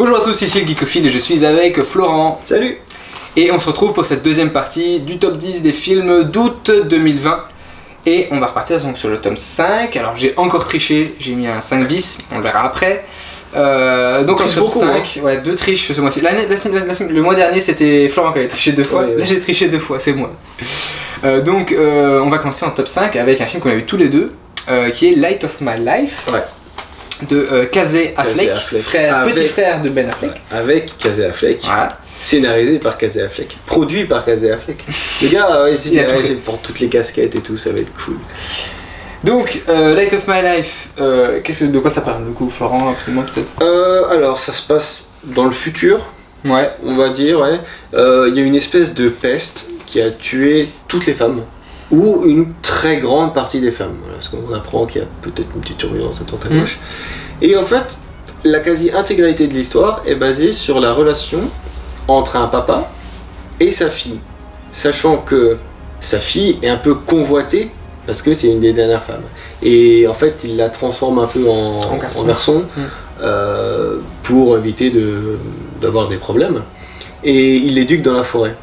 Bonjour à tous, ici le Geekophile et je suis avec Florent. Salut. Et on se retrouve pour cette deuxième partie du top 10 des films d'août 2020. Et on va repartir donc sur le tome 5. Alors j'ai encore triché, j'ai mis un 5 bis, on le verra après. Donc en top 5, ouais, 2 triches ce mois-ci. Le mois dernier c'était Florent qui avait triché 2 fois, là j'ai triché 2 fois, c'est moi. Donc on va commencer en top 5 avec un film qu'on a vu tous les deux, qui est Light of My Life. Ouais. De Casey Affleck, petit frère de Ben Affleck. Avec Casey Affleck. Voilà. Scénarisé par Casey Affleck. Produit par Casey Affleck. Le gars, il porte toutes les casquettes et tout, ça va être cool. Donc, Light of My Life, de quoi ça parle du coup, Florent, absolument peut-être alors, ça se passe dans le futur. Ouais. On va dire, ouais. Il y a une espèce de peste qui a tué toutes les femmes. Ou une très grande partie des femmes. Voilà, parce qu'on apprend qu'il y a peut-être une petite surveillance à droite à gauche. Et en fait, la quasi-intégralité de l'histoire est basée sur la relation entre un papa et sa fille. Sachant que sa fille est un peu convoitée, parce que c'est une des dernières femmes. Et en fait, il la transforme un peu en garçon pour éviter d'avoir des problèmes. Et il l'éduque dans la forêt.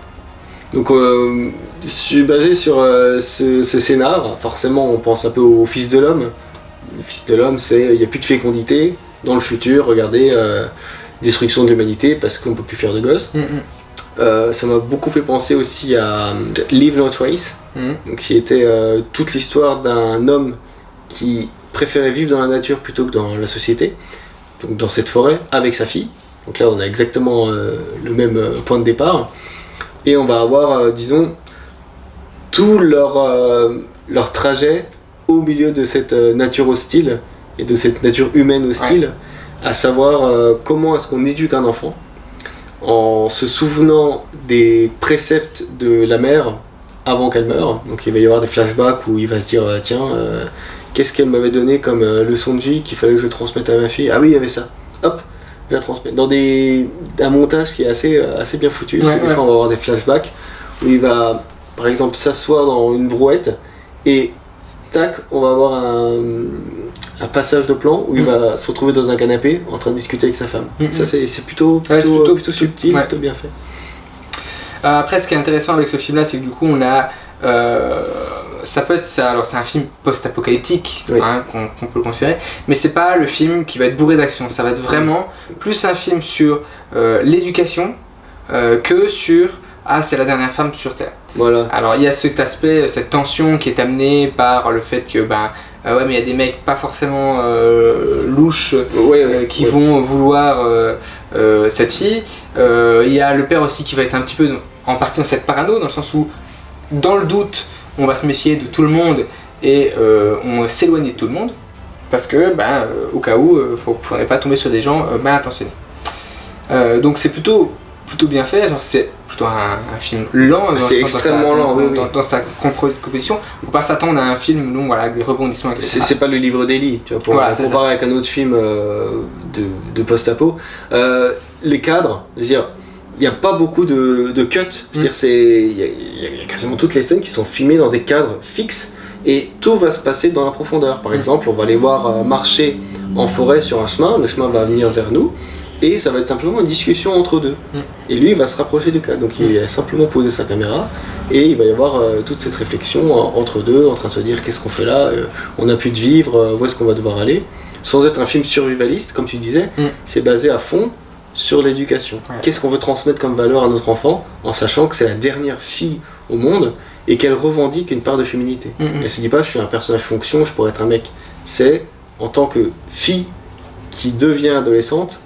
Donc je suis basé sur ce scénar. Forcément on pense un peu au Fils de l'homme. Le Fils de l'homme, c'est il n'y a plus de fécondité dans le futur, regardez, destruction de l'humanité parce qu'on ne peut plus faire de gosses. Ça m'a beaucoup fait penser aussi à Leave No Trace, donc, qui était toute l'histoire d'un homme qui préférait vivre dans la nature plutôt que dans la société, donc dans cette forêt avec sa fille. Donc là on a exactement le même point de départ. Et on va avoir, disons, tout leur trajet au milieu de cette nature hostile et de cette nature humaine hostile, à savoir comment est-ce qu'on éduque un enfant en se souvenant des préceptes de la mère avant qu'elle meure. Donc il va y avoir des flashbacks où il va se dire tiens, qu'est-ce qu'elle m'avait donné comme leçon de vie qu'il fallait que je transmette à ma fille. Ah oui, il y avait ça. Hop, je la transmets. Dans un montage qui est assez bien foutu, parce que des fois on va avoir des flashbacks où il va par exemple s'asseoir dans une brouette et tac, on va avoir un passage de plan où il va se retrouver dans un canapé en train de discuter avec sa femme. Ça c'est plutôt subtil, plutôt bien fait. Après, ce qui est intéressant avec ce film là, c'est que du coup on a ça peut être ça, alors c'est un film post-apocalyptique, hein, qu'on peut le considérer, mais c'est pas le film qui va être bourré d'action, ça va être vraiment plus un film sur l'éducation que sur c'est la dernière femme sur Terre. Voilà. Alors il y a cet aspect, cette tension qui est amenée par le fait que ouais, mais il y a des mecs pas forcément louches qui vont vouloir cette fille. Il y a le père aussi qui va être un petit peu en partie dans cette parano, dans le sens où dans le doute on va se méfier de tout le monde et on va s'éloigner de tout le monde parce que au cas où faudrait pas tomber sur des gens mal intentionnés. Donc c'est plutôt bien fait, genre c'est plutôt un film lent, c'est extrêmement lent dans sa composition. On peut pas s'attendre à un film long, voilà, avec des rebondissements, etc. C'est pas le livre d'Eli, tu vois, pour comparer avec un autre film de post-apo. Les cadres, je veux dire, il n'y a pas beaucoup de cuts, je veux dire, il y a quasiment toutes les scènes qui sont filmées dans des cadres fixes et tout va se passer dans la profondeur. Par exemple, on va les voir marcher en forêt sur un chemin, le chemin va venir vers nous. Et ça va être simplement une discussion entre deux. Et lui, il va se rapprocher du cadre. Donc il va simplement poser sa caméra et il va y avoir toute cette réflexion entre deux, en train de se dire qu'est-ce qu'on fait là, on n'a plus de vivre, où est-ce qu'on va devoir aller. Sans être un film survivaliste, comme tu disais, c'est basé à fond sur l'éducation. Qu'est-ce qu'on veut transmettre comme valeur à notre enfant, en sachant que c'est la dernière fille au monde et qu'elle revendique une part de féminité. Elle se dit pas je suis un personnage fonction, je pourrais être un mec. C'est en tant que fille qui devient adolescente,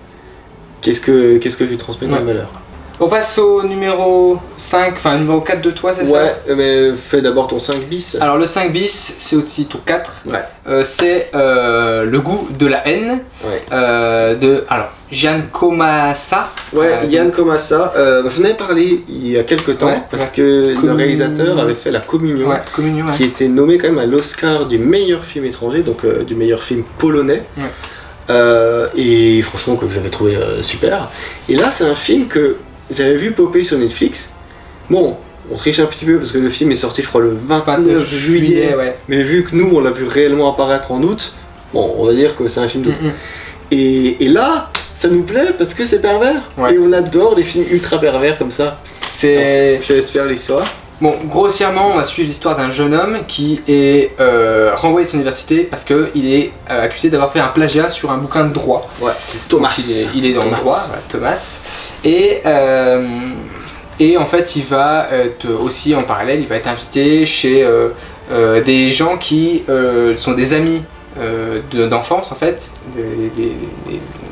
qu'est-ce que je lui transmets comme valeur. On passe au numéro 5, enfin numéro 4 de toi, c'est ça? Ouais, mais fais d'abord ton 5 bis. Alors le 5 bis, c'est au titre 4. C'est Le goût de la haine de Yann Komasa. Yann Komasa. J'en avais parlé il y a quelques temps parce que le réalisateur avait fait La Communion, qui était nommé quand même à l'Oscar du meilleur film étranger, donc du meilleur film polonais. Et franchement que j'avais trouvé super. Et là c'est un film que j'avais vu popper sur Netflix. Bon, on triche un petit peu parce que le film est sorti je crois le 29 juillet, mais vu que nous on l'a vu réellement apparaître en août, bon on va dire que c'est un film d'août. Et là ça nous plaît parce que c'est pervers. Ouais. Et on adore les films ultra pervers comme ça. C'est... Je laisse faire l'histoire. Bon, grossièrement, on va suivre l'histoire d'un jeune homme qui est renvoyé de son université parce qu'il est accusé d'avoir fait un plagiat sur un bouquin de droit. Ouais, Thomas. Donc, il est dans le droit, voilà, Thomas. Et en fait, il va être aussi en parallèle, il va être invité chez des gens qui sont des amis d'enfance en fait,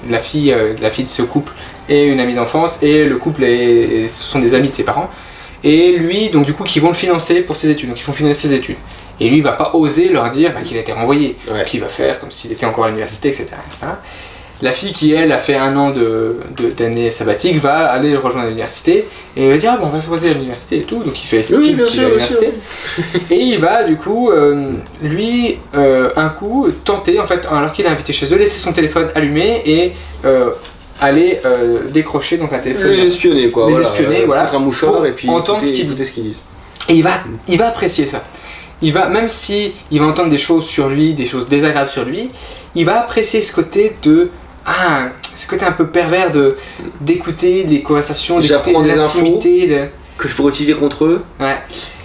la fille de ce couple est une amie d'enfance et le couple ce sont des amis de ses parents. Et lui, donc du coup, qui vont le financer pour ses études, donc ils font financer ses études. Et lui, il va pas oser leur dire qu'il a été renvoyé, qu'il va faire comme s'il était encore à l'université, etc., etc. La fille qui, elle, a fait 1 an d'année sabbatique va aller le rejoindre à l'université et il va dire, ah, bon, on va se croiser à l'université et tout, donc il fait style qu'il est à l'université. Et il va, du coup, lui, un coup, tenter, en fait, alors qu'il est invité chez eux, laisser son téléphone allumé et aller décrocher donc un téléphone. Les espionner quoi. Les espionner, voilà. Foutre un mouchoir et puis entendre ce qu'ils disent. Et il va apprécier ça. Il va, même si il va entendre des choses sur lui, des choses désagréables sur lui, il va apprécier ce côté ce côté un peu pervers d'écouter les conversations, d'écouter l'intimité. Que je pourrais utiliser contre eux. Ouais.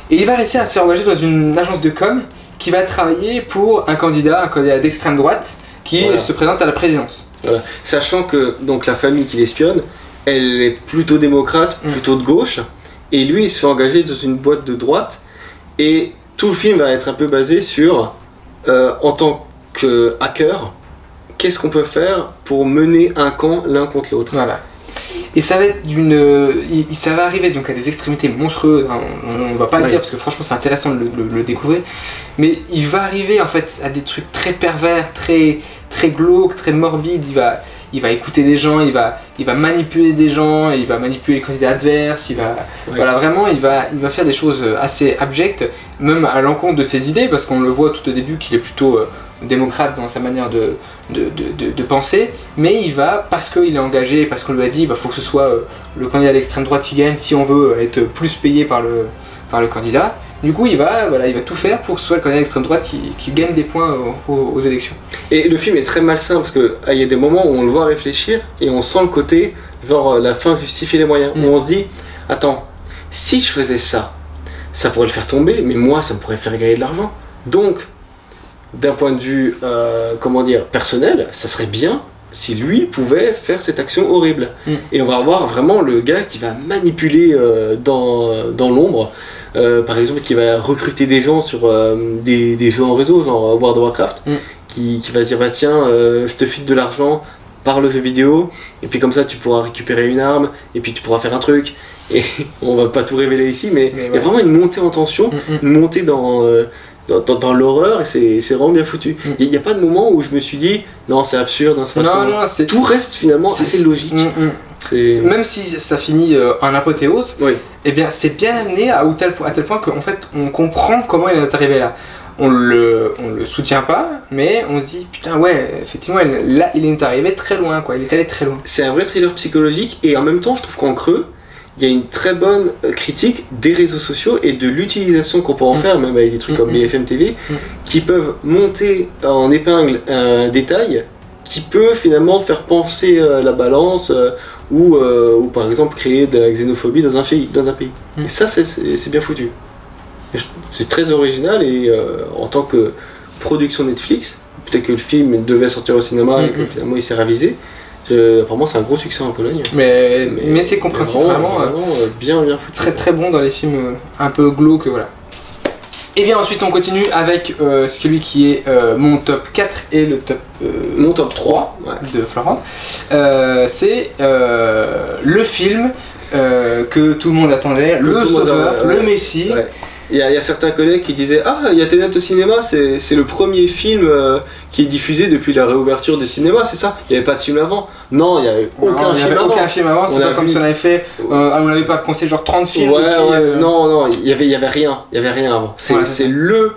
Et il va réussir à se faire engager dans une agence de com qui va travailler pour un candidat d'extrême droite qui se présente à la présidence. Sachant que donc la famille qui l'espionne, elle est plutôt démocrate, plutôt de gauche, et lui il se fait engager dans une boîte de droite, et tout le film va être un peu basé sur, en tant que hacker, qu'est-ce qu'on peut faire pour mener un camp l'un contre l'autre. Voilà. Et ça va être ça va arriver donc à des extrémités monstrueuses, hein. On va pas le dire parce que franchement c'est intéressant de le découvrir, mais il va arriver en fait à des trucs très pervers, très glauques, très morbides. Il va écouter des gens, il va manipuler des gens, il va manipuler les candidats adverses, voilà, vraiment il va faire des choses assez abjectes, même à l'encontre de ses idées, parce qu'on le voit tout au début qu'il est plutôt démocrate dans sa manière de penser, mais il va, parce qu'il est engagé, parce qu'on lui a dit faut que ce soit le candidat d'extrême droite qui gagne si on veut être plus payé par le candidat. Du coup, il va tout faire pour que ce soit le candidat d'extrême droite qui gagne des points aux élections. Et le film est très malsain parce qu'il y a des moments où on le voit réfléchir et on sent le côté, genre la fin justifie les moyens. Où on se dit, attends, si je faisais ça, ça pourrait le faire tomber, mais moi, ça me pourrait faire gagner de l'argent. Donc, d'un point de vue, personnel, ça serait bien si lui pouvait faire cette action horrible. Et on va avoir vraiment le gars qui va manipuler dans l'ombre. Par exemple, qui va recruter des gens sur des jeux en réseau, genre World of Warcraft, qui va se dire bah tiens, je te file de l'argent par le jeu vidéo, et puis comme ça tu pourras récupérer une arme, et puis tu pourras faire un truc, et on va pas tout révéler ici, mais il y a vraiment une montée en tension, une montée dans l'horreur, et c'est vraiment bien foutu. Il n'y a pas de moment où je me suis dit non c'est absurde, non, c'est pas trop... Tout reste finalement assez logique. Même si ça finit en apothéose, eh bien c'est bien amené à tel point qu'en fait on comprend comment il est arrivé là. On le soutient pas, mais on se dit putain ouais, effectivement là il est arrivé très loin quoi, il est allé très loin. C'est un vrai thriller psychologique, et en même temps je trouve qu'en creux il y a une très bonne critique des réseaux sociaux et de l'utilisation qu'on peut en faire, même avec des trucs comme BFM TV, qui peuvent monter en épingle un détail qui peut finalement faire penser la balance, ou par exemple créer de la xénophobie dans un pays. Et ça c'est bien foutu. C'est très original, et en tant que production Netflix, peut-être que le film devait sortir au cinéma et que finalement il s'est ravisé. Apparemment c'est un gros succès en Pologne. Mais c'est compréhensible, vraiment bien foutu. Très très bon dans les films un peu glauques, voilà. Et bien ensuite on continue avec celui qui est mon top 4 et mon top 3 de Florent. C'est le film que tout le monde attendait, le Sauveur, le Messie. Il y a certains collègues qui disaient ah, il y a Tenet au cinéma, c'est le premier film qui est diffusé depuis la réouverture des cinémas, c'est ça? Il n'y avait pas de film avant? Non, il n'y avait aucun film avant. C'est pas comme si on avait fait, on n'avait pas conseillé genre 30 films. Non, il y avait rien avant. C'est le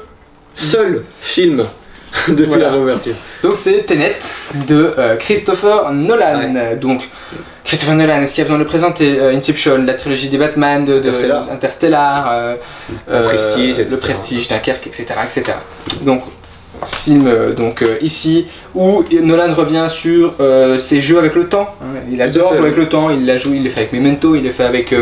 seul film depuis la réouverture. Donc c'est Tenet de Christopher Nolan. Donc Christopher Nolan, est-ce qu'il y a besoin de le présenter? Inception, la trilogie des Batman, Interstellar, le Prestige, Dunkerque, etc. Donc film ici où Nolan revient sur ses jeux avec le temps. Il adore jouer avec le temps, il l'a joué, il l'a fait avec Memento, il l'a fait avec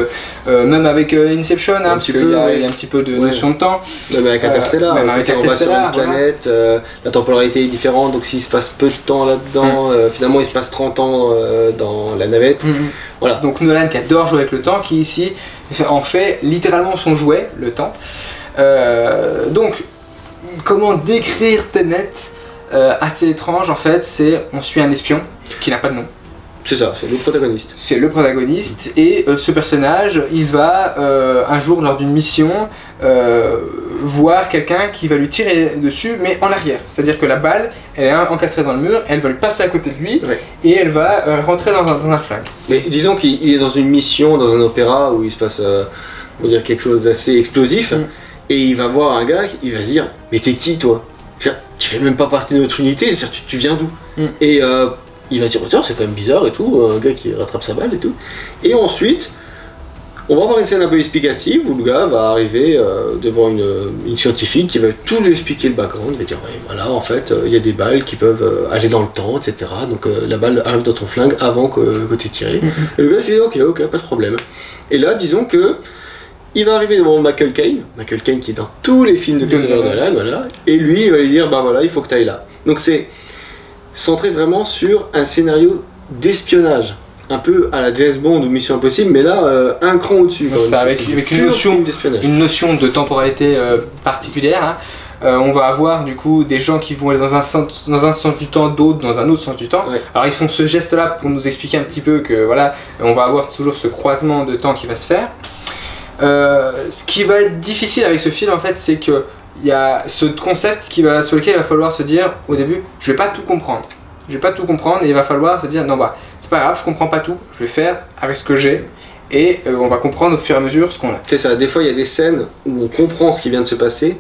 même avec Inception, hein, parce qu'il y a un petit peu de notion de temps. Même avec Interstellar, même avec on va sur Interstellar, une planète, la temporalité est différente, donc s'il se passe peu de temps là-dedans, finalement il se passe 30 ans dans la navette. Voilà. Donc Nolan qui adore jouer avec le temps, qui ici en fait littéralement son jouet, le temps. Donc comment décrire Tenet assez étrange en fait, c'est on suit un espion qui n'a pas de nom. C'est ça, c'est le protagoniste. C'est le protagoniste et ce personnage, il va un jour lors d'une mission voir quelqu'un qui va lui tirer dessus mais en arrière. C'est-à-dire que la balle, elle est encastrée dans le mur, elle va lui passer à côté de lui et elle va rentrer dans un flingue. Mais disons qu'il est dans une mission, dans un opéra où il se passe on va dire quelque chose d'assez explosif et il va voir un gars, il va se dire mais t'es qui toi? Tu fais même pas partie de notre unité, tu viens d'où? Et il va dire tiens c'est quand même bizarre et tout, un gars qui rattrape sa balle et tout. Et ensuite on va avoir une scène un peu explicative où le gars va arriver devant une scientifique qui va tout lui expliquer le background. Il va dire ouais, voilà en fait il y a des balles qui peuvent aller dans le temps, etc. Donc la balle arrive dans ton flingue avant que tu aies tiré. Et le gars il dit ok pas de problème. Et là disons que il va arriver devant Michael Caine qui est dans tous les films de Christopher Nolan, voilà, et lui il va lui dire bah voilà il faut que tu ailles là. Donc c'est centré vraiment sur un scénario d'espionnage, un peu à la James Bond ou Mission Impossible, mais là un cran au-dessus. Avec une notion de temporalité particulière. Hein. On va avoir du coup des gens qui vont aller dans un sens du temps, d'autres dans un autre sens du temps. Alors ils font ce geste là pour nous expliquer un petit peu que voilà, on va avoir toujours ce croisement de temps qui va se faire. Ce qui va être difficile avec ce film en fait, c'est que il y a ce concept sur lequel il va falloir se dire au début, je vais pas tout comprendre. Je vais pas tout comprendre et il va falloir se dire non bah c'est pas grave, je comprends pas tout, je vais faire avec ce que j'ai et on va comprendre au fur et à mesure ce qu'on a. C'est ça, des fois il y a des scènes où on comprend ce qui vient de se passer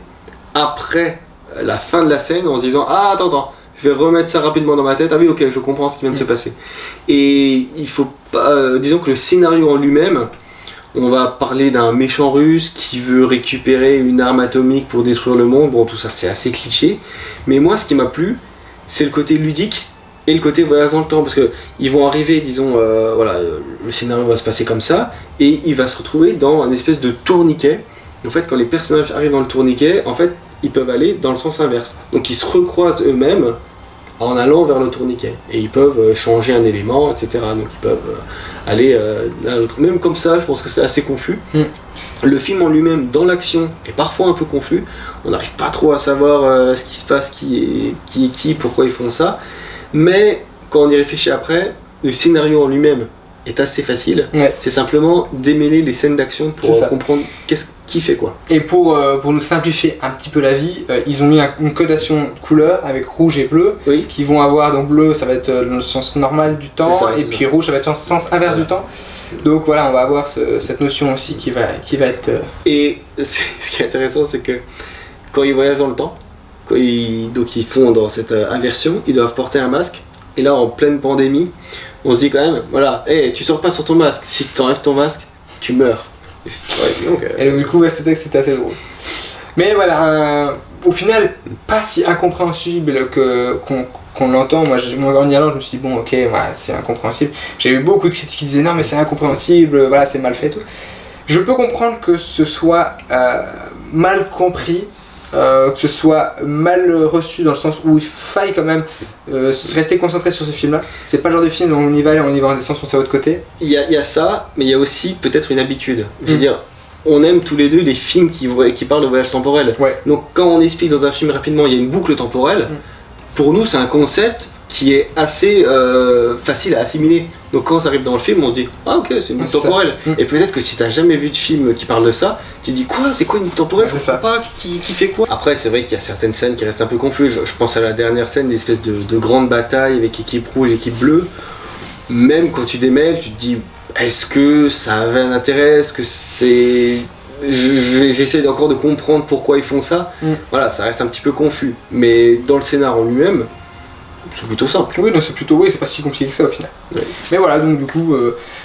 après la fin de la scène en se disant ah attends, je vais remettre ça rapidement dans ma tête, ah oui ok je comprends ce qui vient de se passer. Et il faut pas, disons que le scénario en lui-même, on va parler d'un méchant russe qui veut récupérer une arme atomique pour détruire le monde. Bon, tout ça c'est assez cliché. Mais moi, ce qui m'a plu, c'est le côté ludique et le côté voyage dans le temps. Parce qu'ils vont arriver, disons, voilà, le scénario va se passer comme ça. Et il va se retrouver dans un espèce de tourniquet. En fait, quand les personnages arrivent dans le tourniquet, en fait, ils peuvent aller dans le sens inverse. Donc ils se recroisent eux-mêmes en allant vers le tourniquet. Et ils peuvent changer un élément, etc. Donc ils peuvent aller à l'autre. Même comme ça, je pense que c'est assez confus. Le film en lui-même, dans l'action, est parfois un peu confus. On n'arrive pas trop à savoir ce qui se passe, qui est qui, pourquoi ils font ça. Mais quand on y réfléchit après, le scénario en lui-même est assez facile. C'est simplement démêler les scènes d'action pour comprendre qui fait quoi. Et pour nous simplifier un petit peu la vie, ils ont mis une codation de couleurs avec rouge et bleu, qui vont avoir, donc bleu ça va être le sens normal du temps, et puis rouge ça va être le sens inverse du temps. Donc voilà, on va avoir cette notion aussi qui va être... Et ce qui est intéressant, c'est que quand ils voyagent dans le temps, donc ils sont dans cette inversion, ils doivent porter un masque, et là en pleine pandémie, on se dit quand même, voilà, hey, tu sors pas sur ton masque, si tu enlèves ton masque, tu meurs. Et donc, du coup, c'était assez drôle. Mais voilà, au final, pas si incompréhensible qu'on l'entend. Moi, en y allant, je me suis dit, bon, ok, ouais, c'est incompréhensible. J'ai eu beaucoup de critiques qui disaient, non, mais c'est incompréhensible, voilà, c'est mal fait, tout. Je peux comprendre que ce soit mal compris, que ce soit mal reçu dans le sens où il faille quand même rester concentré sur ce film-là. C'est pas le genre de film où on y va en descend son cerveau de côté. Il y a ça, mais il y a aussi peut-être une habitude. Je veux dire, on aime tous les deux les films qui parlent de voyage temporel. Donc quand on explique dans un film rapidement, il y a une boucle temporelle, pour nous c'est un concept qui est assez facile à assimiler. Donc quand ça arrive dans le film, on se dit ah ok c'est une boucle temporelle. Et peut-être que si t'as jamais vu de film qui parle de ça, tu te dis quoi, c'est quoi une boucle temporelle, je comprends pas, qui fait quoi. Après c'est vrai qu'il y a certaines scènes qui restent un peu confuses. Je pense à la dernière scène, des espèces de grande bataille avec équipe rouge, équipe bleue. Même quand tu démêles, tu te dis est-ce que ça avait un intérêt, est-ce que c'est... J'essaie encore de comprendre pourquoi ils font ça. Voilà, ça reste un petit peu confus. Mais dans le scénar en lui-même, c'est plutôt simple. Oui, non, c'est plutôt, oui, c'est pas si compliqué que ça au final. Ouais. Mais voilà, donc du coup,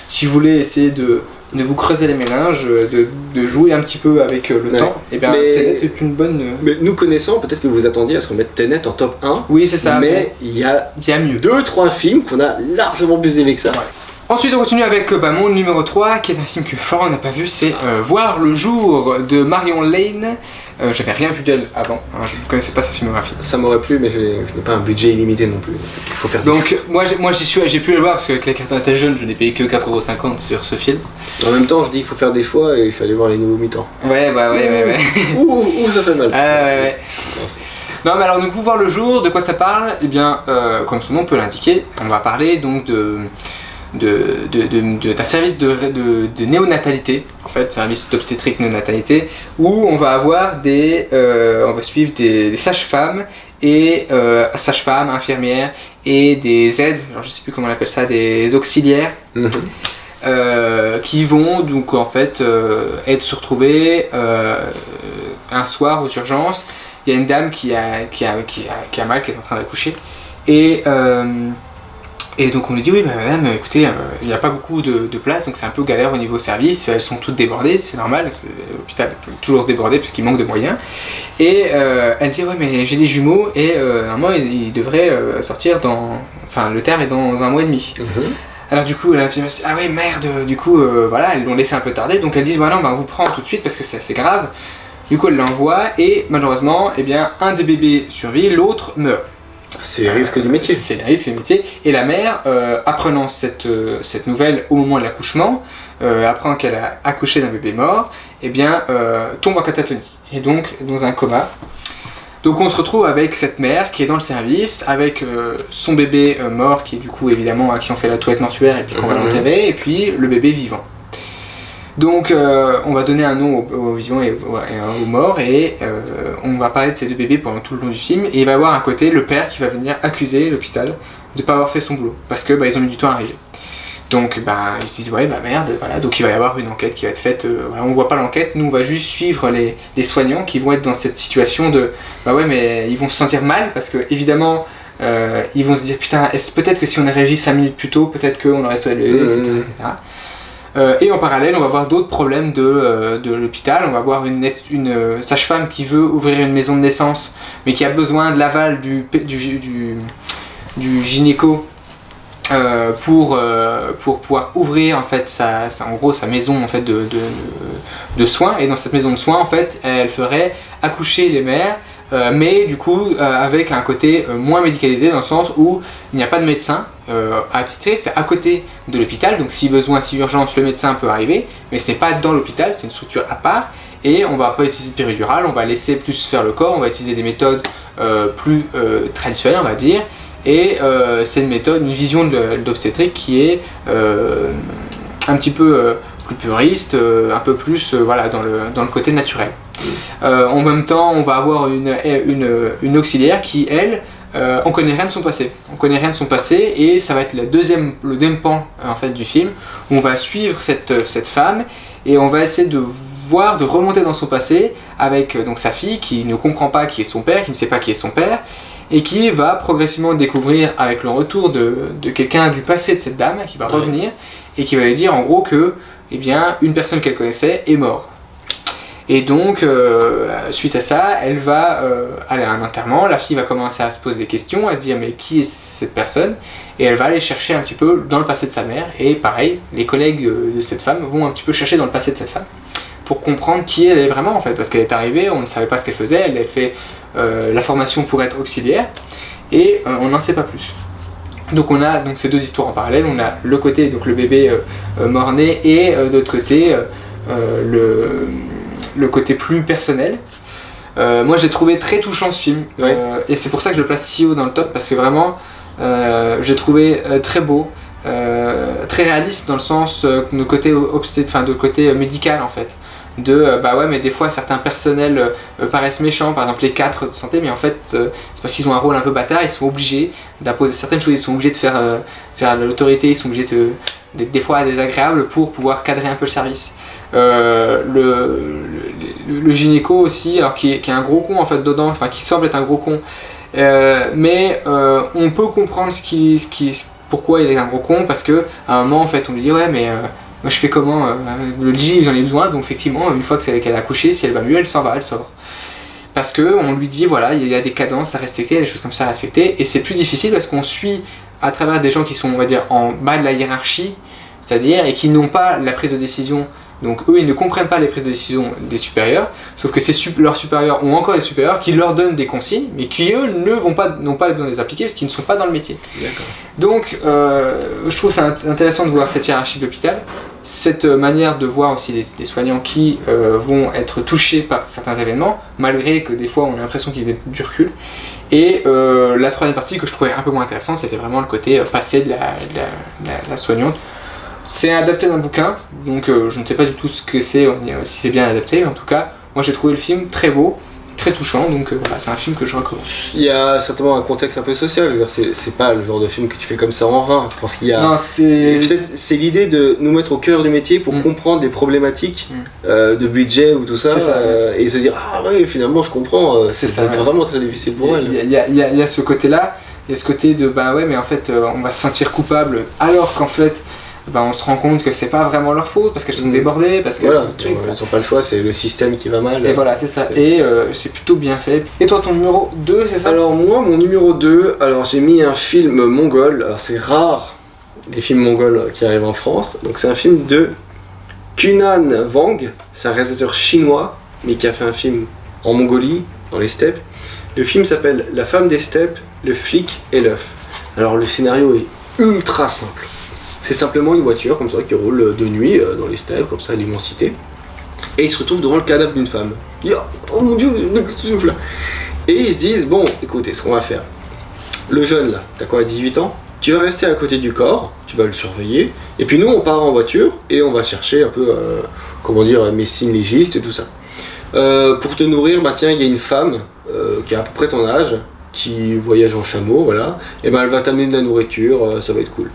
si vous voulez essayer de vous creuser les méninges, de jouer un petit peu avec le temps, et bien Tenet est une bonne... Mais nous connaissant, peut-être que vous attendiez à ce qu'on mette Tenet en top 1. Oui, c'est ça. Mais il y a mieux. 2-3 films qu'on a largement plus aimés que ça. Ouais. Ensuite, on continue avec mon numéro 3, qui est un film que Florent n'a pas vu, c'est Voir le jour de Marion Lane. J'avais rien vu d'elle avant, hein, je ne connaissais pas sa filmographie. Ça m'aurait plu, mais je n'ai pas un budget illimité non plus. Il faut faire donc, moi j'ai pu le voir parce qu'avec la carte étant jeune, je n'ai payé que 4,50 € sur ce film. En même temps, je dis qu'il faut faire des choix et je suis allé voir Les Nouveaux Mutants. Ouais. Ouh, ça fait mal. Ouais. Non, mais alors, du coup, Voir le jour, de quoi ça parle? Eh bien, comme son nom peut l'indiquer, on va parler donc d'un service de néonatalité, en fait, service d'obstétrique néonatalité, où on va avoir on va suivre des sages-femmes et sages-femmes, infirmières et des aides, alors je sais plus comment on appelle ça, des auxiliaires, qui vont donc en fait être se retrouver un soir aux urgences. Il y a une dame qui a mal, qui est en train d'accoucher, et donc on lui dit oui madame, écoutez, il n'y a pas beaucoup de place, donc c'est un peu galère au niveau service, elles sont toutes débordées, c'est normal, l'hôpital est toujours débordé puisqu'il manque de moyens. Et elle dit ouais mais j'ai des jumeaux et normalement ils devraient sortir le terme est dans 1 mois et demi. Alors du coup elle a dit ah ouais merde, du coup voilà, elles l'ont laissé un peu tarder, donc elles disent voilà on vous prend tout de suite parce que c'est assez grave. Du coup elle l'envoie et malheureusement eh bien un des bébés survit, l'autre meurt. C'est les risques du métier. C'est les risques du métier. Et la mère, apprenant cette nouvelle au moment de l'accouchement, apprend qu'elle a accouché d'un bébé mort, eh bien, tombe en catatonie. Et donc, dans un coma. Donc on se retrouve avec cette mère qui est dans le service, avec son bébé mort, qui est du coup évidemment à qui on fait la toilette mortuaire et puis qu'on va l'enterrer, et puis le bébé vivant. Donc on va donner un nom aux vivants et aux morts et on va parler de ces deux bébés pendant tout le long du film, et il va y avoir à côté le père qui va venir accuser l'hôpital de ne pas avoir fait son boulot parce que ils ont mis du temps à arriver. Donc ils se disent ouais merde, voilà, donc il va y avoir une enquête qui va être faite, voilà, on voit pas l'enquête, nous on va juste suivre les soignants qui vont être dans cette situation de ouais mais ils vont se sentir mal parce que évidemment ils vont se dire putain, peut-être que si on a réagi 5 minutes plus tôt, peut-être qu'on aurait sauvé le bébé, etc. Et en parallèle, on va voir d'autres problèmes de l'hôpital. On va voir une sage-femme qui veut ouvrir une maison de naissance, mais qui a besoin de l'aval du gynéco pour pouvoir ouvrir en fait sa maison en fait de soins. Et dans cette maison de soins, en fait, elle ferait accoucher les mères, mais du coup avec un côté moins médicalisé, dans le sens où il n'y a pas de médecin attitré, c'est à côté de l'hôpital, donc si besoin, si urgence, le médecin peut arriver, mais ce n'est pas dans l'hôpital, c'est une structure à part, et on va pas utiliser de péridurale, on va laisser plus faire le corps, on va utiliser des méthodes plus traditionnelles, on va dire, et c'est une vision d'obstétrique qui est un petit peu plus puriste, un peu plus voilà, dans le côté naturel. En même temps, on va avoir une auxiliaire qui, elle, on connaît rien de son passé. On connaît rien de son passé, et ça va être le deuxième pan en fait du film, où on va suivre cette femme et on va essayer de remonter dans son passé avec donc sa fille qui ne comprend pas qui est son père, qui ne sait pas qui est son père, et qui va progressivement découvrir avec le retour de quelqu'un du passé de cette dame qui va revenir et qui va lui dire en gros que eh bien, une personne qu'elle connaissait est morte. Et donc, suite à ça, elle va aller à un enterrement, la fille va commencer à se poser des questions, à se dire mais qui est cette personne, et elle va aller chercher un petit peu dans le passé de sa mère, et pareil, les collègues de cette femme vont un petit peu chercher dans le passé de cette femme, pour comprendre qui elle est vraiment en fait, parce qu'elle est arrivée, on ne savait pas ce qu'elle faisait, elle a fait la formation pour être auxiliaire, et on n'en sait pas plus. Donc on a donc ces deux histoires en parallèle, on a le côté, donc le bébé mort-né, et de l'autre côté, le côté plus personnel. Moi j'ai trouvé très touchant ce film, et c'est pour ça que je le place si haut dans le top, parce que vraiment j'ai trouvé très beau, très réaliste dans le sens de côté de côté médical en fait. Bah ouais mais des fois certains personnels paraissent méchants, par exemple les cadres de santé, mais en fait c'est parce qu'ils ont un rôle un peu bâtard, ils sont obligés d'imposer certaines choses, ils sont obligés de faire l'autorité, ils sont obligés d'être des fois désagréables pour pouvoir cadrer un peu le service. Le gynéco aussi, alors qui est un gros con en fait dedans, enfin qui semble être un gros con, Mais on peut comprendre pourquoi il est un gros con, parce que à un moment en fait on lui dit ouais mais moi je fais comment, le lit j'en ai besoin, donc effectivement une fois qu'elle a accouché, si elle va mieux elle s'en va, elle sort. Parce que on lui dit voilà il y a des cadences à respecter, des choses comme ça à respecter, et c'est plus difficile parce qu'on suit à travers des gens qui sont on va dire en bas de la hiérarchie, c'est-à-dire et qui n'ont pas la prise de décision. Donc eux ils ne comprennent pas les prises de décision des supérieurs, sauf que leurs supérieurs ont encore des supérieurs qui leur donnent des consignes, mais qui eux n'ont pas besoin de les appliquer parce qu'ils ne sont pas dans le métier. Donc je trouve ça intéressant de vouloir cette hiérarchie de l'hôpital, cette manière de voir aussi des soignants qui vont être touchés par certains événements, malgré que des fois on a l'impression qu'ils aient du recul. Et la troisième partie que je trouvais un peu moins intéressante, c'était vraiment le côté passé de la soignante. C'est adapté d'un bouquin, donc je ne sais pas du tout ce que c'est, si c'est bien adapté, mais en tout cas, moi j'ai trouvé le film très beau, très touchant, donc voilà, c'est un film que je recommande. Il y a certainement un contexte un peu social, c'est pas le genre de film que tu fais comme ça en vain. Je pense qu'il y a. Non, c'est l'idée de nous mettre au cœur du métier pour comprendre des problématiques de budget ou tout ça, et se dire ah ouais, finalement je comprends, c'est vraiment très difficile pour elle. Il y a ce côté-là, il y a ce côté de bah ouais, mais en fait on va se sentir coupable, alors qu'en fait. On se rend compte que c'est pas vraiment leur faute parce qu'elles sont débordées, parce que voilà, ils n'ont pas le choix, c'est le système qui va mal. Et voilà, c'est ça. Et c'est plutôt bien fait. Et toi, ton numéro 2, c'est ça? Alors moi, mon numéro 2, alors j'ai mis un film mongol. Alors c'est rare les films mongols qui arrivent en France. Donc c'est un film de Cunan Wang, c'est un réalisateur chinois, mais qui a fait un film en Mongolie, dans les steppes. Le film s'appelle La femme des steppes, le flic et l'œuf. Alors le scénario est ultra simple. C'est simplement une voiture comme ça qui roule de nuit dans les steppes, comme ça à l'immensité. Et ils se retrouvent devant le cadavre d'une femme. Ils disent oh mon dieu, qu'est-ce que là? Et ils se disent bon, écoutez, ce qu'on va faire. Le jeune là, t'as quoi, 18 ans? Tu vas rester à côté du corps, tu vas le surveiller. Et puis nous, on part en voiture et on va chercher un peu, comment dire, médecine légiste et tout ça. Pour te nourrir, bah tiens, il y a une femme qui a à peu près ton âge, qui voyage en chameau, voilà. Et ben elle va t'amener de la nourriture, ça va être cool.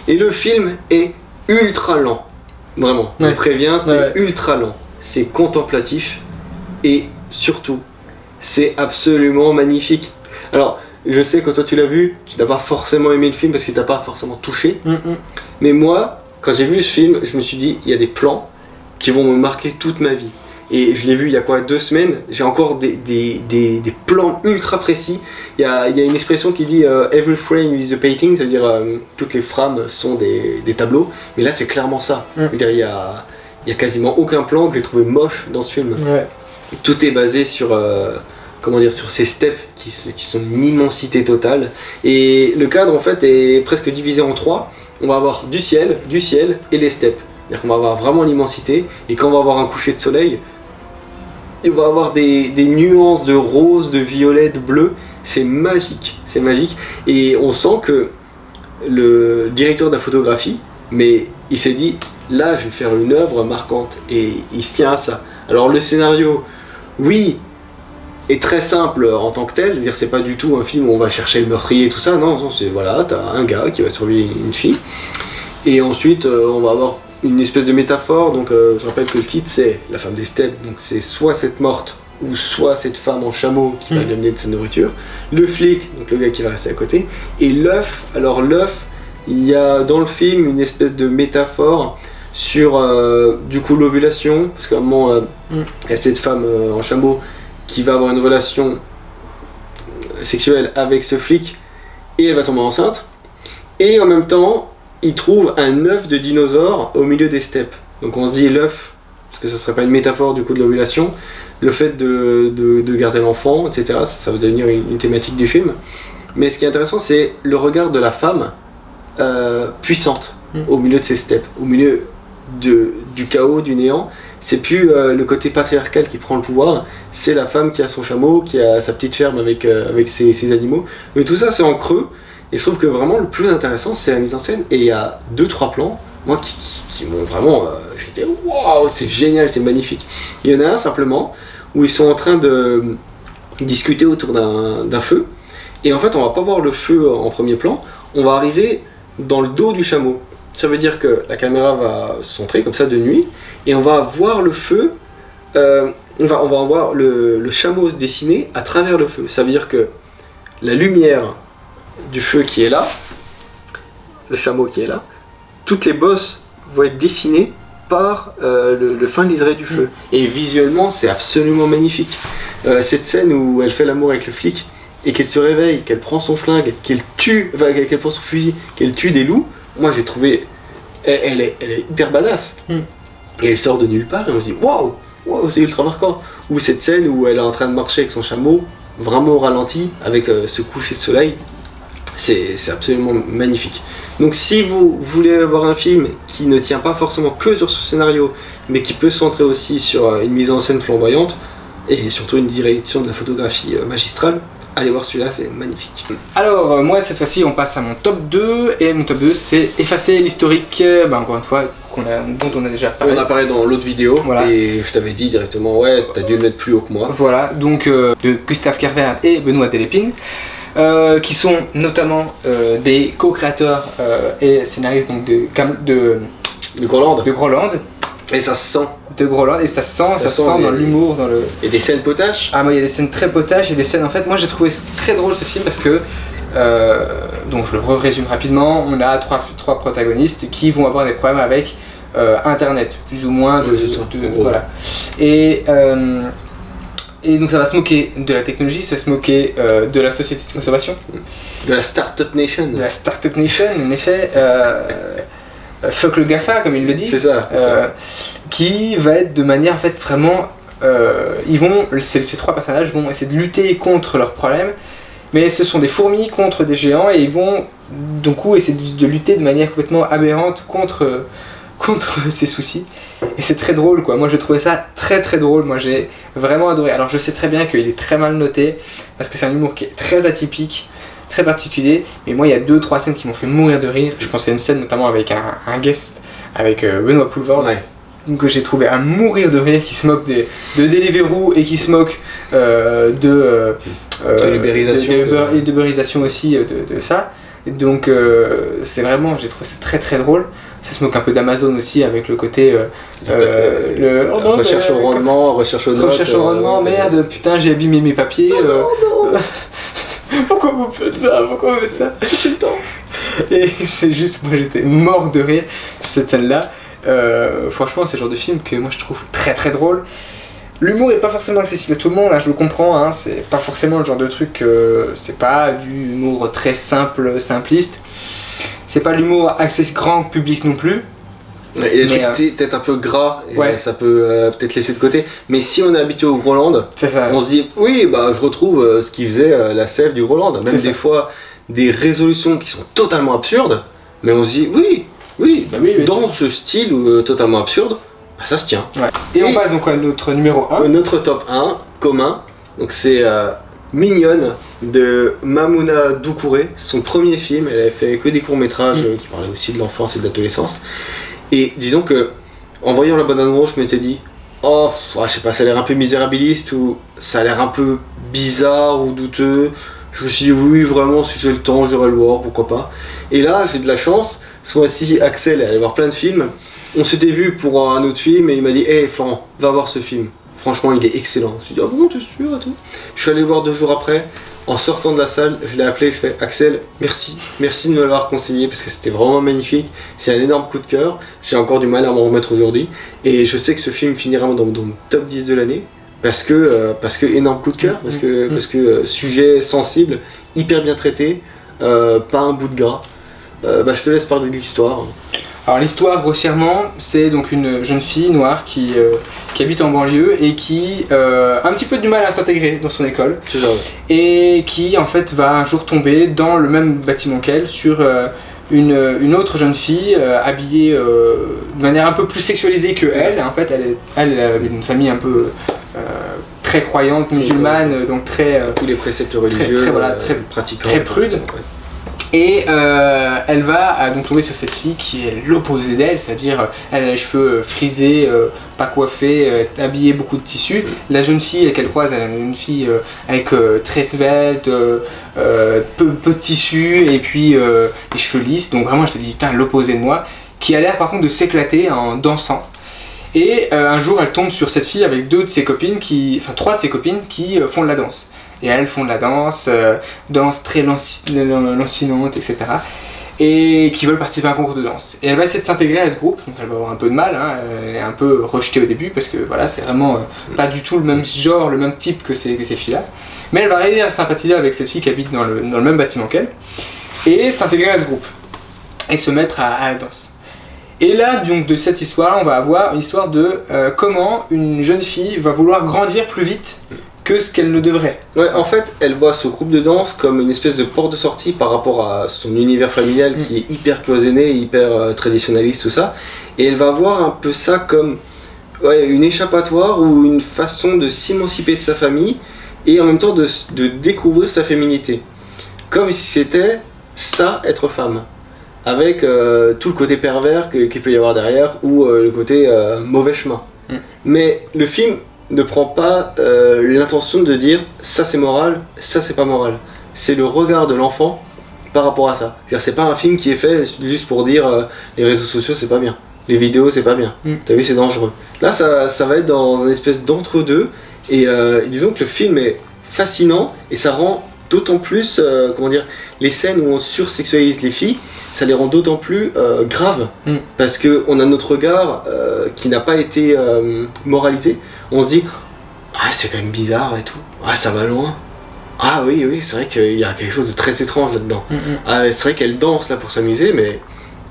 Et le film est ultra lent, vraiment, je préviens, c'est ultra lent, c'est contemplatif et surtout, c'est absolument magnifique. Alors, je sais que toi tu l'as vu, tu n'as pas forcément aimé le film parce que tu n'as pas forcément touché, mais moi, quand j'ai vu ce film, je me suis dit, il y a des plans qui vont me marquer toute ma vie. Et je l'ai vu il y a quoi, 2 semaines, j'ai encore des plans ultra précis. Il y a une expression qui dit every frame is a painting, c'est-à-dire toutes les frames sont des tableaux. Mais là c'est clairement ça. Il y a quasiment aucun plan que j'ai trouvé moche dans ce film. Tout est basé sur, comment dire, sur ces steppes qui sont une immensité totale. Et le cadre en fait est presque divisé en 3. On va avoir du ciel et les steppes. C'est-à-dire qu'on va avoir vraiment l'immensité, et quand on va avoir un coucher de soleil, il va avoir des nuances de rose, de violet, de bleu. C'est magique, et on sent que le directeur de la photographie, mais il s'est dit, là je vais faire une œuvre marquante, et il se tient à ça. Alors le scénario, oui, est très simple en tant que tel, c'est-à-dire c'est pas du tout un film où on va chercher le meurtrier et tout ça, non, c'est voilà, t'as un gars qui va surveiller une fille, et ensuite on va avoir une espèce de métaphore. Donc je rappelle que le titre c'est La femme des steppes, donc c'est soit cette morte ou soit cette femme en chameau qui va lui amener de sa nourriture, le flic, donc le gars qui va rester à côté, et l'œuf. Alors l'œuf, il y a dans le film une espèce de métaphore sur du coup l'ovulation, parce qu'à un moment il y a cette femme en chameau qui va avoir une relation sexuelle avec ce flic et elle va tomber enceinte, et en même temps il trouve un œuf de dinosaure au milieu des steppes. Donc on se dit l'œuf, parce que ce serait pas une métaphore du coup de l'ovulation, le fait de garder l'enfant, etc. Ça va devenir une thématique du film. Mais ce qui est intéressant, c'est le regard de la femme puissante au milieu de ces steppes, au milieu du chaos, du néant. C'est plus le côté patriarcal qui prend le pouvoir, c'est la femme qui a son chameau, qui a sa petite ferme avec ses animaux. Mais tout ça c'est en creux. Et je trouve que vraiment le plus intéressant c'est la mise en scène, et il y a 2-3 plans moi qui m'ont vraiment, j'étais waouh, c'est génial, c'est magnifique. Il y en a un simplement où ils sont en train de discuter autour d'un feu, et en fait on va pas voir le feu en premier plan, on va arriver dans le dos du chameau. Ça veut dire que la caméra va se centrer comme ça de nuit, et on va voir le feu, on va voir le chameau se dessiner à travers le feu. Ça veut dire que la lumière du feu qui est là, le chameau qui est là, toutes les bosses vont être dessinées par le fin liseré du feu. Et visuellement, c'est absolument magnifique. Cette scène où elle fait l'amour avec le flic et qu'elle se réveille, qu'elle prend son flingue, qu'elle prend son fusil, qu'elle tue des loups, moi j'ai trouvé. Elle est hyper badass. Et elle sort de nulle part et on se dit waouh, c'est ultra marquant. Ou cette scène où elle est en train de marcher avec son chameau, vraiment au ralenti, avec ce coucher de soleil, c'est absolument magnifique. Donc si vous voulez avoir un film qui ne tient pas forcément que sur ce scénario, mais qui peut se centrer aussi sur une mise en scène flamboyante, et surtout une direction de la photographie magistrale, allez voir celui-là, c'est magnifique. Alors moi cette fois-ci on passe à mon top 2, et mon top 2 c'est effacer l'historique, encore une fois, dont on a déjà parlé. On a parlé dans l'autre vidéo, voilà. Et je t'avais dit directement, ouais, t'as dû le mettre plus haut que moi. Voilà, donc de Gustave Kervern et Benoît Delépine, qui sont notamment des co-créateurs et scénaristes donc de Groland. Et ça se sent. De Groland, et ça se sent dans l'humour, dans le... Et des scènes potaches. Ah, moi il y a des scènes très potaches, et des scènes, en fait, moi j'ai trouvé très drôle ce film parce que, donc je le résume rapidement, on a trois protagonistes qui vont avoir des problèmes avec Internet, plus ou moins, voilà. Et donc ça va se moquer de la technologie, ça va se moquer de la société de consommation. De la Startup Nation. De la Startup Nation, en effet. Fuck le GAFA, comme ils le disent. C'est ça. Qui va être de manière en fait vraiment. Ces trois personnages vont essayer de lutter contre leurs problèmes, mais ce sont des fourmis contre des géants, et ils vont donc essayer de lutter de manière complètement aberrante contre ces soucis. Et c'est très drôle quoi. Moi je trouvais ça très drôle. Moi j'ai vraiment adoré. Alors je sais très bien qu'il est très mal noté parce que c'est un humour qui est très atypique, très particulier, mais moi il y a 2-3 scènes qui m'ont fait mourir de rire. Je pense à une scène notamment avec un guest, avec Benoît Poulvord, que j'ai trouvé à mourir de rire, qui se moque de Deliveroo et qui se moque de l'ubérisation aussi de ça. Donc c'est vraiment, j'ai trouvé ça très drôle. Ça se moque un peu d'Amazon aussi avec le côté recherche au rendement, recherche au rendement, merde, putain j'ai abîmé mes papiers. Pourquoi vous faites ça? Pourquoi vous faites ça? J'ai le temps. Et c'est juste, moi j'étais mort de rire sur cette scène-là. Franchement, c'est le genre de film que moi je trouve très drôle. L'humour est pas forcément accessible à tout le monde, hein, je le comprends, hein, c'est pas forcément le genre de truc, c'est pas du humour très simpliste. C'est pas l'humour accessible grand public non plus. Il y a des trucs peut-être un peu gras, et ça peut peut-être laisser de côté. Mais si on est habitué au Groland, on se dit oui, je retrouve ce qui faisait la sève du Groland. Même des fois des résolutions qui sont totalement absurdes, mais on se dit oui, dans ce style totalement absurde, ça se tient. Et on passe donc à notre numéro 1. Notre top 1 commun, donc c'est Mignonne de Mamouna Doucouré, son premier film. Elle avait fait que des courts-métrages qui parlaient aussi de l'enfance et de l'adolescence. Et disons que, en voyant la bande-annonce, je m'étais dit, je sais pas, ça a l'air un peu misérabiliste, ou ça a l'air un peu bizarre ou douteux. Je me suis dit, oui, vraiment, si j'ai le temps, j'irai le voir, pourquoi pas. Et là, j'ai de la chance, ce mois-ci, Axel est allé voir plein de films. On s'était vu pour un autre film, et il m'a dit, hey Florent, va voir ce film. Franchement, il est excellent. Je me suis dit, ah bon, t'es sûr et tout. Je suis allé le voir 2 jours après. En sortant de la salle, je l'ai appelé, je fais Axel, merci de me l'avoir conseillé parce que c'était vraiment magnifique. C'est un énorme coup de cœur. J'ai encore du mal à m'en remettre aujourd'hui. Et je sais que ce film finira dans mon top 10 de l'année parce que énorme coup de cœur, parce que sujet sensible, hyper bien traité, pas un bout de gras. Je te laisse parler de l'histoire. Alors l'histoire grossièrement, c'est donc une jeune fille noire qui habite en banlieue et qui a un petit peu du mal à s'intégrer dans son école. C'est ça, ouais. Et qui en fait va un jour tomber dans le même bâtiment qu'elle sur une autre jeune fille habillée de manière un peu plus sexualisée que elle. En fait elle a une famille un peu très croyante, musulmane, donc très... tous les préceptes religieux, très pratiquants. Très prude. Et elle va donc tomber sur cette fille qui est l'opposé d'elle, c'est-à-dire elle a les cheveux frisés, pas coiffés, habillée beaucoup de tissus. La jeune fille qu'elle croise, elle est une fille avec très svelte, peu de tissus et puis les cheveux lisses. Donc vraiment elle se dit putain l'opposé de moi, qui a l'air par contre de s'éclater en dansant. Et un jour elle tombe sur cette fille avec 3 de ses copines qui font de la danse. et elles font de la danse, danse très lancinante, etc. Et qui veulent participer à un concours de danse. Et elle va essayer de s'intégrer à ce groupe, donc elle va avoir un peu de mal, hein, elle est un peu rejetée au début parce que voilà, c'est vraiment pas du tout le même genre, le même type que ces filles-là. Mais elle va réussir à sympathiser avec cette fille qui habite dans le même bâtiment qu'elle et s'intégrer à ce groupe et se mettre à la danse. Et là, donc, de cette histoire, on va avoir une histoire de comment une jeune fille va vouloir grandir plus vite que ce qu'elle ne devrait. Ouais, en fait, elle voit ce groupe de danse comme une espèce de porte de sortie par rapport à son univers familial qui est hyper cloisonné, hyper traditionnaliste, tout ça. Et elle va voir un peu ça comme une échappatoire ou une façon de s'émanciper de sa famille et en même temps de découvrir sa féminité. Comme si c'était ça, être femme. Avec tout le côté pervers qu'il peut y avoir derrière ou le côté mauvais chemin. Mais le film ne prend pas l'intention de dire ça c'est moral, ça c'est pas moral. C'est le regard de l'enfant par rapport à ça. C'est-à-dire c'est pas un film qui est fait juste pour dire les réseaux sociaux c'est pas bien, les vidéos c'est pas bien, t'as vu c'est dangereux. Là ça va être dans une espèce d'entre-deux et disons que le film est fascinant et ça rend d'autant plus, comment dire, les scènes où on sursexualise les filles, ça les rend d'autant plus graves parce qu'on a notre regard qui n'a pas été moralisé. On se dit ah c'est quand même bizarre et tout, ah ça va loin, ah oui c'est vrai qu'il y a quelque chose de très étrange là-dedans. Ah, c'est vrai qu'elle danse là pour s'amuser mais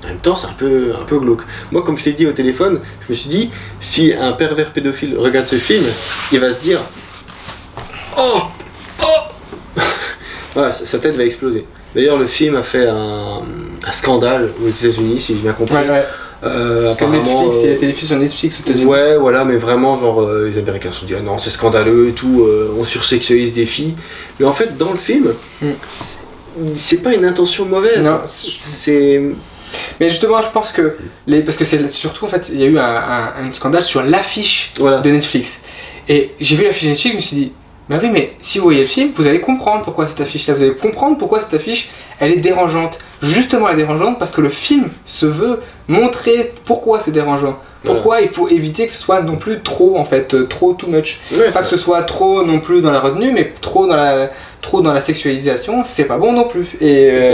en même temps c'est un peu glauque. Moi comme je t'ai dit au téléphone, je me suis dit si un pervers pédophile regarde ce film, il va se dire oh voilà, sa tête va exploser. D'ailleurs, le film a fait un scandale aux États-Unis, si j'ai bien compris. Parce que Netflix, il a été diffusé sur Netflix aux États-Unis. Ouais, voilà, mais vraiment, genre, les Américains se sont dit ah non, c'est scandaleux et tout, on sursexualise des filles. Mais en fait, dans le film, c'est pas une intention mauvaise. Non, c'est. Mais justement, je pense que parce que c'est surtout en fait, il y a eu un scandale sur l'affiche de Netflix. Et j'ai vu l'affiche de Netflix, je me suis dit. Bah oui, mais si vous voyez le film, vous allez comprendre pourquoi cette affiche-là, vous allez comprendre pourquoi cette affiche, elle est dérangeante. Justement, elle est dérangeante parce que le film se veut montrer pourquoi c'est dérangeant. Pourquoi il faut éviter que ce soit non plus trop, en fait, trop too much. Pas que ce soit trop non plus dans la retenue, mais trop dans la sexualisation, c'est pas bon non plus. Et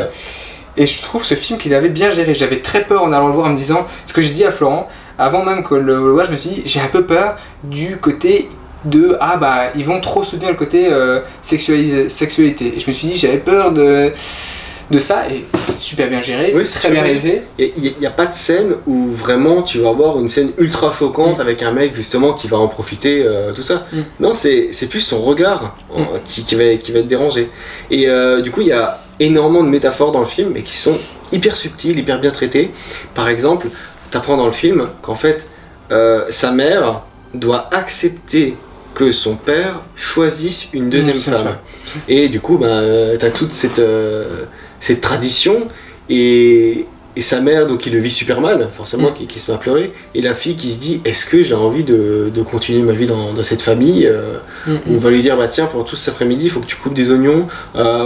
je trouve ce film qu'il avait bien géré. J'avais très peur en allant le voir en me disant, ce que j'ai dit à Florent, avant même que le voir, je me suis dit, j'ai un peu peur du côté de ah bah ils vont trop soutenir le côté sexualité et je me suis dit j'avais peur de ça et c'est super bien géré, c'est très bien réalisé. Il n'y a pas de scène où vraiment tu vas avoir une scène ultra choquante avec un mec justement qui va en profiter, tout ça. Non, c'est plus son regard qui va être dérangé. Et du coup il y a énormément de métaphores dans le film mais qui sont hyper subtiles, hyper bien traitées. Par exemple, tu apprends dans le film qu'en fait sa mère doit accepter que son père choisisse une deuxième femme. Et du coup, t'as toute cette tradition et sa mère, donc qui le vit super mal, forcément, qui se met à pleurer. Et la fille qui se dit, est-ce que j'ai envie de continuer ma vie dans cette famille On va lui dire, bah tiens, pour tout cet après-midi, il faut que tu coupes des oignons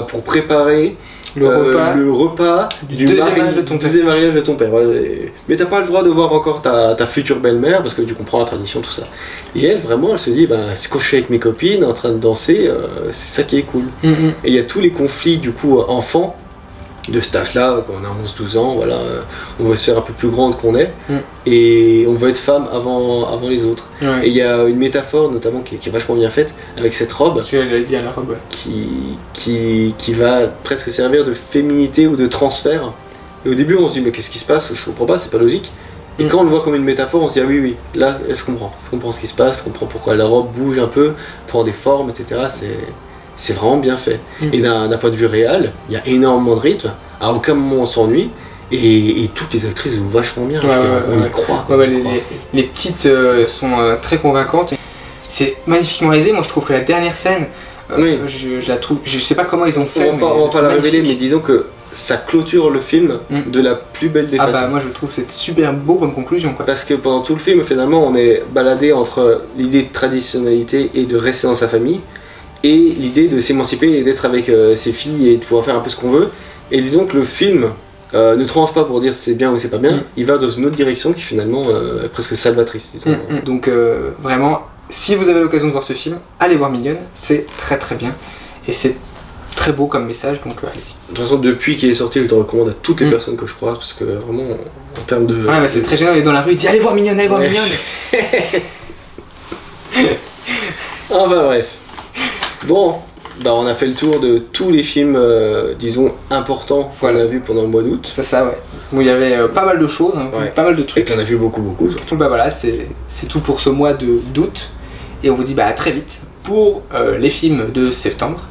pour préparer le repas du deuxième mariage de ton père. Mais t'as pas le droit de voir encore ta future belle-mère parce que tu comprends la tradition, tout ça. Et elle, vraiment, elle se dit, c'est quand je suis avec mes copines en train de danser, c'est ça qui est cool. Et il y a tous les conflits, du coup, enfants de cet âge-là, quand on a 11-12 ans, voilà, on va se faire un peu plus grande qu'on est, et on va être femme avant les autres. Et il y a une métaphore, notamment, qui est vachement bien faite, avec cette robe, dit à la robe qui va presque servir de féminité ou de transfert. Et au début, on se dit, mais qu'est-ce qui se passe? Je comprends pas, c'est pas logique. Et quand on le voit comme une métaphore, on se dit, ah oui, là, je comprends ce qui se passe, je comprends pourquoi la robe bouge un peu, prend des formes, etc. C'est vraiment bien fait. Et d'un point de vue réel, il y a énormément de rythme, à aucun moment on s'ennuie, et toutes les actrices jouent vachement bien, on y croit. Les petites sont très convaincantes, c'est magnifiquement réalisé. Moi je trouve que la dernière scène, je la trouve, je sais pas comment ils ont fait. On va pas la révéler, mais disons que ça clôture le film de la plus belle des façons. Moi je trouve que c'est super beau comme conclusion, quoi. Parce que pendant tout le film, finalement, on est baladé entre l'idée de traditionnalité et de rester dans sa famille, et l'idée de s'émanciper et d'être avec ses filles et de pouvoir faire un peu ce qu'on veut. Et disons que le film ne tranche pas pour dire c'est bien ou c'est pas bien, il va dans une autre direction qui finalement est presque salvatrice. Donc vraiment, si vous avez l'occasion de voir ce film, allez voir Mignonne, c'est très très bien. Et c'est très beau comme message, donc allez-y. De toute façon, depuis qu'il est sorti, je le recommande à toutes les personnes que je croise, parce que vraiment, en termes de... Ouais, c'est très génial, il est dans la rue, il dit allez voir Mignonne, allez voir Mignonne. Enfin bref. Bon, bah on a fait le tour de tous les films, disons, importants qu'on a vus pendant le mois d'août. C'est ça, ouais. Bon, il y avait pas mal de choses, hein, pas mal de trucs. Et t'en as vu beaucoup, surtout. Donc bah voilà, c'est tout pour ce mois d'août. Et on vous dit bah à très vite pour les films de septembre.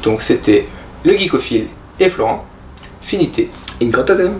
Donc c'était le Geekophile et Florent. Finité. In cantatem.